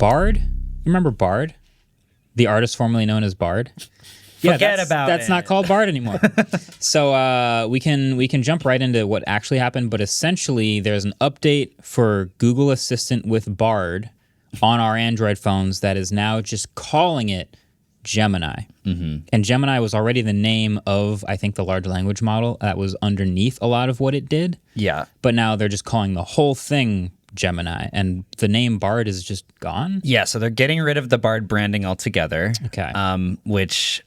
Bard. Remember Bard? The artist formerly known as Bard? Forget about it. That's not called Bard anymore. So we can jump right into what actually happened, but essentially there's an update for Google Assistant with Bard on our Android phones that is now just calling it Gemini. Mm-hmm. And Gemini was already the name of, I think, the large language model that was underneath a lot of what it did. Yeah. But now they're just calling the whole thing Gemini, and the name Bard is just gone. Yeah, so they're getting rid of the Bard branding altogether. Okay. Which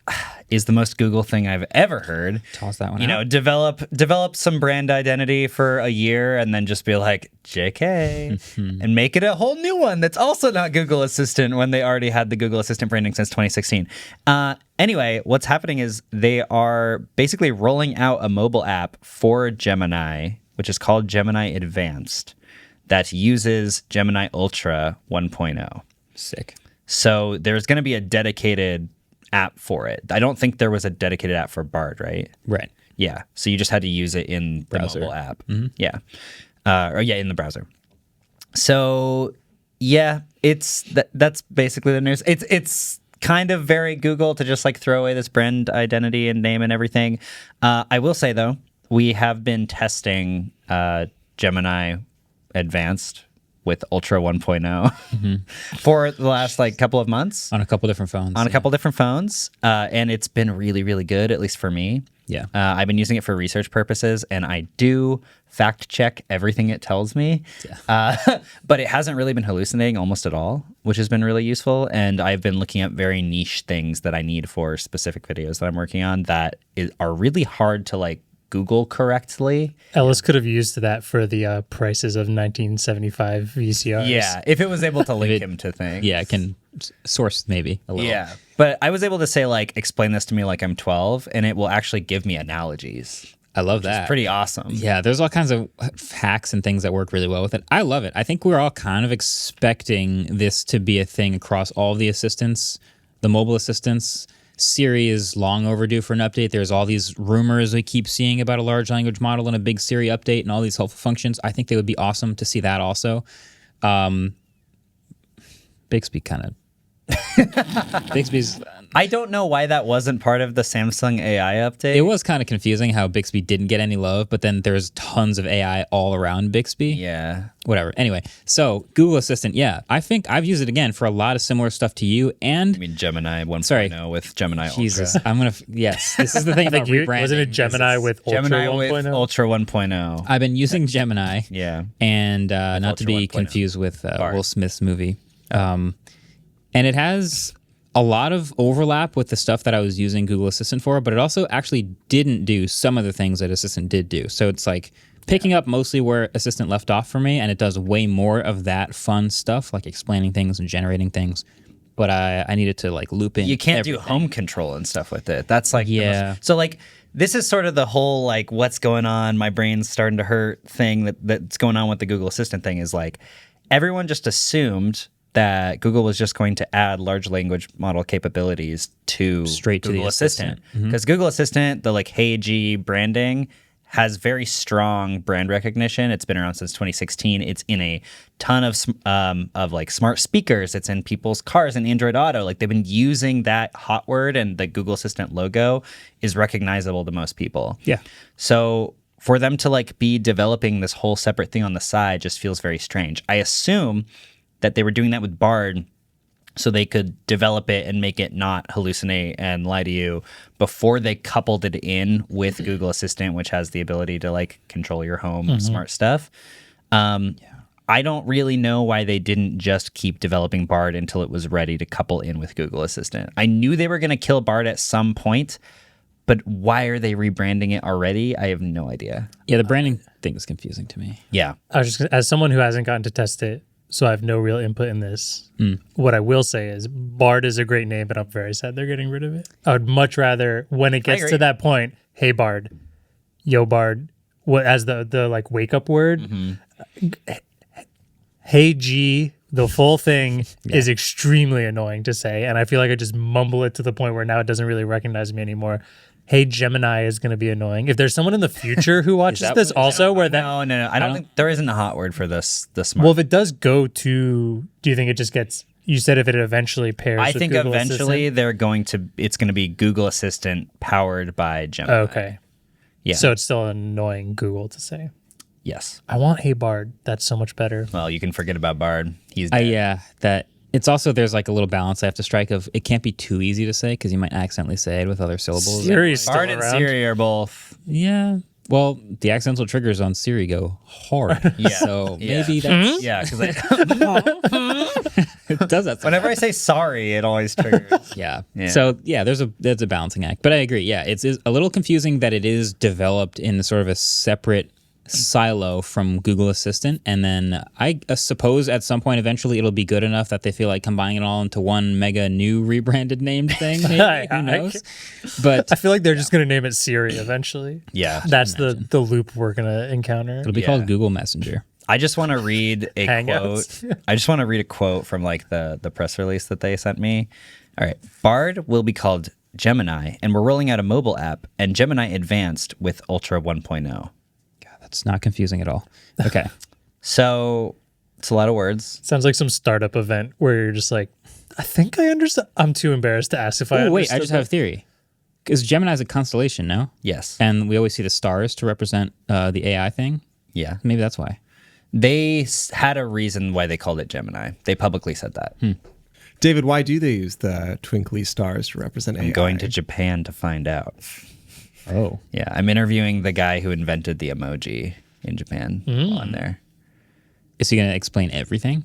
is the most Google thing I've ever heard. Toss that one out. You know, develop some brand identity for a year and then just be like, JK, and make it a whole new one that's also not Google Assistant when they already had the Google Assistant branding since 2016. Anyway, what's happening is they are basically rolling out a mobile app for Gemini, which is called Gemini Advanced, that uses Gemini Ultra 1.0. Sick. So there's going to be a dedicated app for it. I don't think there was a dedicated app for Bard, right? Right. Yeah. So you just had to use it in the Browser. mobile app. Mm-hmm. Yeah. In the browser. So yeah, that's basically the news. It's kind of very Google to just like throw away this brand identity and name and everything. I will say though, we have been testing Gemini Advanced with Ultra 1.0 for the last like couple of months On a couple different phones. a couple different phones, and it's been really, really good, at least for me. Yeah. I've been using it for research purposes, and I do fact check everything it tells me. Yeah. But it hasn't really been hallucinating almost at all, which has been really useful. And I've been looking up very niche things that I need for specific videos that I'm working on that are really hard to like Google correctly. Ellis could have used that for the prices of 1975 VCRs. Yeah, if it was able to link him to things. Yeah, it can source maybe a little. Yeah, but I was able to say like, explain this to me like I'm 12, and it will actually give me analogies. I love that. It's pretty awesome. Yeah, there's all kinds of hacks and things that work really well with it. I love it. I think we're all kind of expecting this to be a thing across all the assistants, the mobile assistants. Siri is long overdue for an update. There's all these rumors we keep seeing about a large language model and a big Siri update and all these helpful functions. I think they would be awesome to see that also. Bixby kind of... Bixby's... I don't know why that wasn't part of the Samsung AI update. It was kind of confusing how Bixby didn't get any love, but then there's tons of AI all around Bixby. Yeah. Whatever. Anyway, so Google Assistant, yeah. I think I've used it again for a lot of similar stuff to you, and... I mean, Gemini 1.0 with Gemini Jesus, Ultra. I'm going to... Yes, this is the thing about rebranding. Wasn't it Gemini with Ultra Gemini 1.0? with Ultra 1.0. I've been using Gemini. Yeah. And not Ultra to be 1.0. confused with Will Smith's movie. And it has a lot of overlap with the stuff that I was using Google Assistant for, but it also actually didn't do some of the things that Assistant did do. So it's like picking up mostly where Assistant left off for me, and it does way more of that fun stuff, like explaining things and generating things. But I needed to like loop in. You can't everything. do home control and stuff with it. That's like Yeah. So like this is sort of the whole like what's going on, my brain's starting to hurt thing that's going on with the Google Assistant thing is like everyone just assumed that Google was just going to add large language model capabilities to Straight to Google the Assistant. Assistant. Because Google Assistant, the like Hey G branding has very strong brand recognition. It's been around since 2016. It's in a ton of like smart speakers. It's in people's cars and Android Auto. Like they've been using that hot word, and the Google Assistant logo is recognizable to most people. Yeah. So for them to like be developing this whole separate thing on the side just feels very strange. I assume that they were doing that with Bard so they could develop it and make it not hallucinate and lie to you before they coupled it in with Google Assistant, which has the ability to like control your home smart stuff. I don't really know why they didn't just keep developing Bard until it was ready to couple in with Google Assistant. I knew they were going to kill Bard at some point, but why are they rebranding it already? I have no idea. Yeah, the branding thing is confusing to me. Yeah. I was just, as someone who hasn't gotten to test it, so I have no real input in this. What I will say is Bard is a great name, but I'm very sad they're getting rid of it. I would much rather, when it gets to that point, hey Bard, yo Bard, what as the like wake up word, hey G, the full thing is extremely annoying to say, and I feel like I just mumble it to the point where now it doesn't really recognize me anymore. Hey Gemini is going to be annoying. If there's someone in the future who watches this also where that... No. I don't think there isn't a hot word for this smart. Well, if it does go to... Do you think it just gets You said if it eventually pairs I with think Google eventually Assistant? it's going to be Google Assistant powered by Gemini. Okay. Yeah. So it's still annoying Google to say. Yes. I want Hey Bard. That's so much better. Well, you can forget about Bard. He's dead. Yeah, that it's also there's like a little balance I have to strike of it can't be too easy to say because you might accidentally say it with other syllables. Siri's still Bard and around. Siri are both. Yeah. Well, the accidental triggers on Siri go hard. Yeah. So Yeah. maybe that's Yeah, because it does that. whenever I say sorry, it always triggers. Yeah. Yeah. So yeah, there's a balancing act, but I agree. Yeah, it's a little confusing that it is developed in sort of a separate silo from Google Assistant, and then I suppose at some point eventually it'll be good enough that they feel like combining it all into one mega new rebranded named thing. Maybe. Who knows? But I feel like they're just going to name it Siri eventually. Yeah. That's the loop we're going to encounter. it'll be Yeah. called Google Messenger. I just want to read a Hangouts. quote. I just want to read a quote from like the press release that they sent me. All right. Bard will be called Gemini, and we're rolling out a mobile app and Gemini Advanced with Ultra 1.0. That's not confusing at all. Okay. So it's a lot of words. Sounds like some startup event where you're just like, I think I understand. I'm too embarrassed to ask if I Oh, wait, I understood just have a theory. Because Gemini is a constellation, no? Yes. And we always see the stars to represent the AI thing. Yeah. Maybe that's why. They had a reason why they called it Gemini. They publicly said that. David, why do they use the twinkly stars to represent AI? I'm going to Japan to find out. Oh. Yeah, I'm interviewing the guy who invented the emoji in Japan while I'm there. Is he going to explain everything?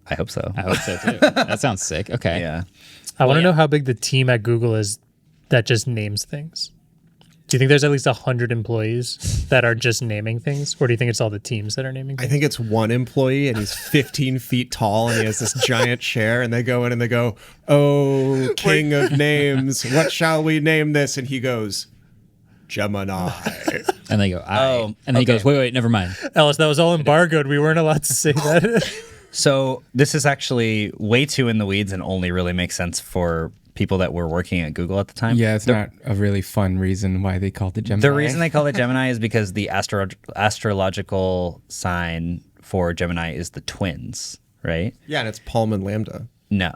I hope so. I hope so too. That sounds sick. Okay. Yeah. I want to yeah. know how big the team at Google is that just names things. Do you think there's at least 100 employees that are just naming things? Or do you think it's all the teams that are naming I things? think it's one employee and he's 15 feet tall and he has this giant chair and they go in and they go, "Oh, king of names, what shall we name this?" And he goes, "Gemini." And they go, Oh, and then he okay. goes, wait, never mind. Ellis, that was all embargoed. We weren't allowed to say that. So this is actually way too in the weeds and only really makes sense for people that were working at Google at the time. Yeah, it's not a really fun reason why they called it Gemini. The reason they call it Gemini is because the astrological sign for Gemini is the twins, right? Yeah, and it's Palm and Lambda. No.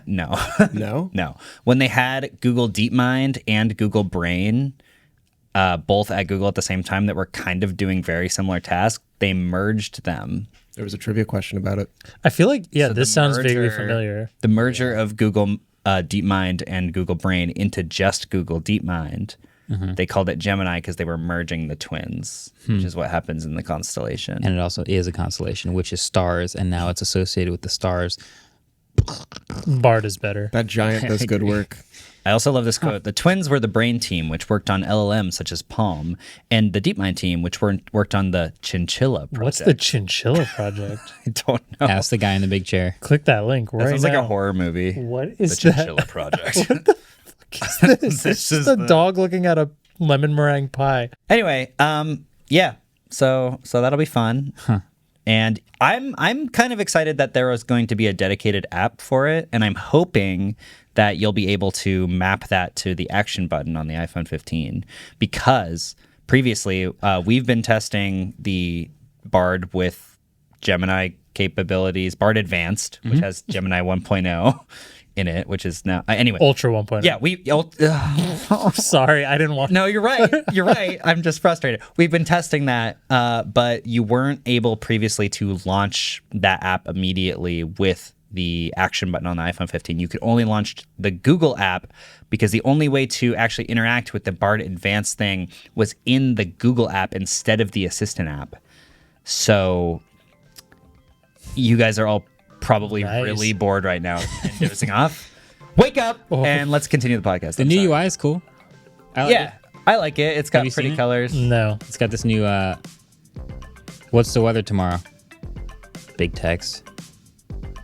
No. No? No. When they had Google DeepMind and Google Brain, both at Google at the same time that were kind of doing very similar tasks, they merged them. There was a trivia question about it. I feel like, yeah, So this the sounds vaguely merger- familiar. The merger of Google DeepMind and Google Brain into just Google DeepMind, they called it Gemini because they were merging the twins, which is what happens in the constellation. And it also is a constellation, which is stars, and now it's associated with the stars. Bard is better. That giant does good work. I also love this quote. The twins were the Brain team, which worked on LLMs such as Palm, and the DeepMind team, which worked on the Chinchilla project. What's the Chinchilla project? I don't know. Ask the guy in the big chair. Click that link right That sounds now. like a horror movie. What The is Chinchilla that? project. This is just a dog looking at a lemon meringue pie. Anyway, yeah. So that'll be fun. And I'm kind of excited that there is going to be a dedicated app for it, and I'm hoping that you'll be able to map that to the action button on the iPhone 15 because previously we've been testing the Bard with Gemini capabilities, Bard Advanced, which has Gemini 1.0 in it, which is now anyway. Ultra 1.0. Yeah, Sorry, I didn't want. No, you're right. You're right. I'm just frustrated. We've been testing that, but you weren't able previously to launch that app immediately with the action button on the iPhone 15. You could only launch the Google app because the only way to actually interact with the Bard Advanced thing was in the Google app instead of the Assistant app. So you guys are all probably Nice. really bored right now and dozing off. Wake up and let's continue the podcast. The I'm new sorry. UI is cool. I like Yeah, it. I like it. It's got you pretty seen it? colors. No. It's got this new, what's the weather tomorrow? Big text.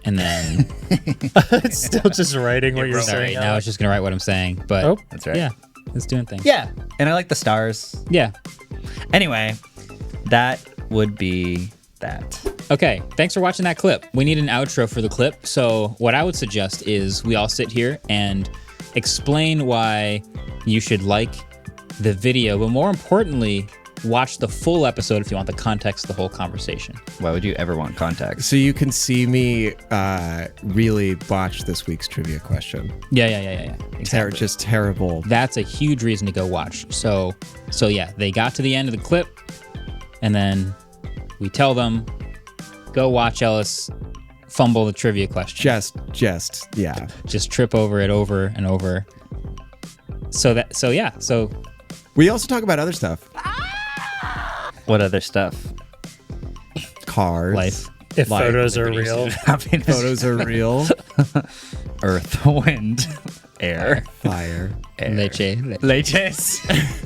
And then, It's still just writing what you're sorry, saying. now it's just going to write what I'm saying. But Oh. That's right. yeah, it's doing things. Yeah, and I like the stars. Yeah. Anyway, that would be that. Okay, thanks for watching that clip. We need an outro for the clip. So what I would suggest is we all sit here and explain why you should like the video, but more importantly, watch the full episode if you want the context of the whole conversation. Why would you ever want context? So you can see me really botch this week's trivia question. Yeah. Exactly. Just terrible. That's a huge reason to go watch. So yeah, they got to the end of the clip, and then we tell them, go watch Ellis fumble the trivia question. Just trip over it over and over. So we also talk about other stuff. What other stuff? Cars. life. If photos are real. Photos are real. Earth, wind, air, Fire. air. Leches. Leches.